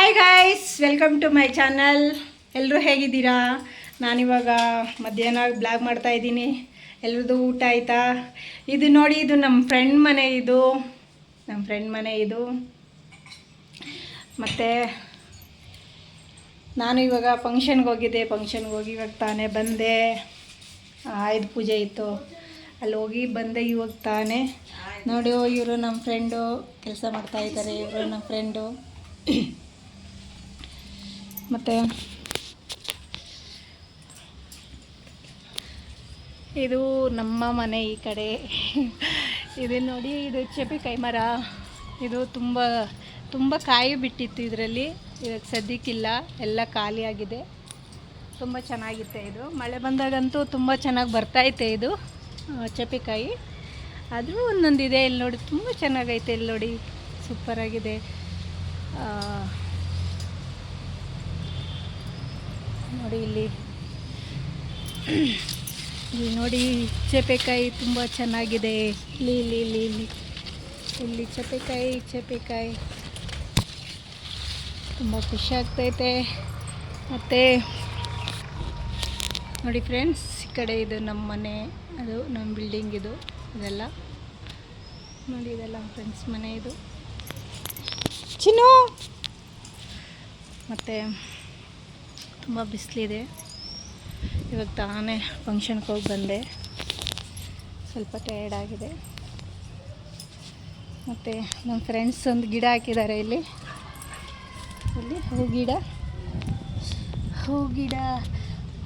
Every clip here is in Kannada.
Hi guys, welcome to my channel. ಎಲ್ಲರೂ ಹೇಗಿದ್ದೀರಾ? ನಾನಿವಾಗ ಮಧ್ಯಾಹ್ನ ಬ್ಲಾಗ್ ಮಾಡ್ತಾಯಿದ್ದೀನಿ. ಎಲ್ರದ್ದು ಊಟ ಆಯಿತಾ? ಇದು ನೋಡಿ, ಇದು ನಮ್ಮ ಫ್ರೆಂಡ್ ಮನೆ ಇದು. ಮತ್ತು ನಾನು ಇವಾಗ ಫಂಕ್ಷನ್ಗೆ ಹೋಗಿದ್ದೆ. ಫಂಕ್ಷನ್ಗೆ ಹೋಗಿ ಇವಾಗ ತಾನೇ ಬಂದೆ. ಆಯುಧ ಪೂಜೆ ಇತ್ತು, ಅಲ್ಲಿ ಹೋಗಿ ಬಂದೆ ಇವಾಗ ತಾನೇ. ನೋಡಿ, ಇವರು ನಮ್ಮ ಫ್ರೆಂಡು ಕೆಲಸ ಮಾಡ್ತಾಯಿದ್ದಾರೆ. ಇವರು ನಮ್ಮ ಫ್ರೆಂಡು. ಮತ್ತು ಇದು ನಮ್ಮ ಮನೆ ಈ ಕಡೆ. ಇದು ನೋಡಿ, ಇದು ಚೇಪೆಕಾಯಿ ಮರ. ಇದು ತುಂಬ ಕಾಯಿ ಬಿಟ್ಟಿತ್ತು ಇದರಲ್ಲಿ. ಇವಾಗ ಸದ್ಯಕ್ಕಿಲ್ಲ, ಎಲ್ಲ ಖಾಲಿಯಾಗಿದೆ. ತುಂಬ ಚೆನ್ನಾಗಿತ್ತೆ ಇದು. ಮಳೆ ಬಂದಾಗಂತೂ ತುಂಬ ಚೆನ್ನಾಗಿ ಬರ್ತಾಯಿತ್ತೆ ಇದು ಚೇಪೆಕಾಯಿ. ಆದರೂ ಒಂದೊಂದಿದೆ. ಇಲ್ಲಿ ನೋಡಿ, ತುಂಬ ಚೆನ್ನಾಗೈತೆ. ಇಲ್ಲಿ ನೋಡಿ, ಸೂಪರಾಗಿದೆ. ನೋಡಿ ಇಲ್ಲಿ ನೋಡಿ, ಚೇಪೆಕಾಯಿ ತುಂಬ ಚೆನ್ನಾಗಿದೆ. ಇಲ್ಲಿ ಚೇಪೆಕಾಯಿ ತುಂಬ ಖುಷಿ ಆಗ್ತೈತೆ. ಮತ್ತು ನೋಡಿ ಫ್ರೆಂಡ್ಸ್, ಈ ಕಡೆ ಇದು ನಮ್ಮ ಮನೆ, ಅದು ನಮ್ಮ ಬಿಲ್ಡಿಂಗ್ ಇದೆಲ್ಲ ನೋಡಿ. ಇದೆಲ್ಲ ಫ್ರೆಂಡ್ಸ್ ಮನೆ ಇದು. ಚಿನ್ನು. ಮತ್ತು ತುಂಬ ಬಿಸಿಲಿದೆ. ಇವಾಗ ತಾನೇ ಫಂಕ್ಷನ್ಗೆ ಹೋಗಿ ಬಂದೆ. ಸ್ವಲ್ಪ ಟಯರ್ಡ್ ಆಗಿದೆ. ಮತ್ತು ನಮ್ಮ ಫ್ರೆಂಡ್ಸ್ ಒಂದು ಗಿಡ ಹಾಕಿದ್ದಾರೆ ಇಲ್ಲಿ ಹೂ ಗಿಡ.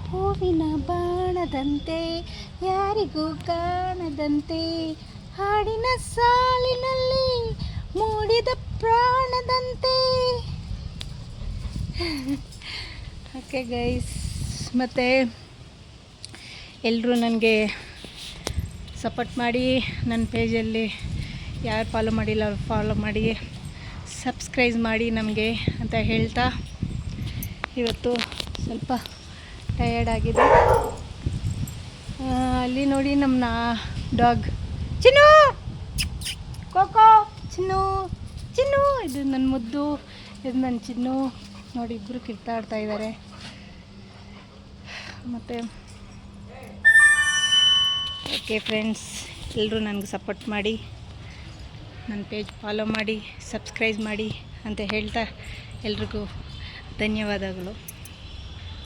ಹೂವಿನ ಬಾಣದಂತೆ ಯಾರಿಗೂ ಕಾಣದಂತೆ, ಹಾಡಿನ ಸಾಲಿನಲ್ಲಿ ಮೂಡಿದ ಪ್ರಾಣದಂತೆ. ಓಕೆ ಗೈಸ್, ಮತ್ತು ಎಲ್ಲರೂ ನನಗೆ ಸಪೋರ್ಟ್ ಮಾಡಿ. ನನ್ನ ಪೇಜಲ್ಲಿ ಯಾರು ಫಾಲೋ ಮಾಡಿಲ್ಲ ಅವ್ರು ಫಾಲೋ ಮಾಡಿ, ಸಬ್ಸ್ಕ್ರೈಬ್ ಮಾಡಿ ನಮಗೆ ಅಂತ ಹೇಳ್ತಾ, ಇವತ್ತು ಸ್ವಲ್ಪ ಟಯರ್ಡ್ ಆಗಿದೆ. ಅಲ್ಲಿ ನೋಡಿ, ನಮ್ಮ ಡಾಗ್ ಚಿನ್ನು, ಕೋಕೋ, ಚಿನ್ನು ಇದು ನನ್ನ ಮುದ್ದು, ಇದು ನನ್ನ ಚಿನ್ನು. ನೋಡಿ, ಇಬ್ಬರು ಕಿತ್ತಾಡ್ತಾ ಇದ್ದಾರೆ. ಮತ್ತು ಓಕೆ ಫ್ರೆಂಡ್ಸ್, ಎಲ್ಲರೂ ನನಗೆ ಸಪೋರ್ಟ್ ಮಾಡಿ, ನನ್ನ ಪೇಜ್ ಫಾಲೋ ಮಾಡಿ, ಸಬ್ಸ್ಕ್ರೈಬ್ ಮಾಡಿ ಅಂತ ಹೇಳ್ತಾ ಎಲ್ರಿಗೂ ಧನ್ಯವಾದಗಳು.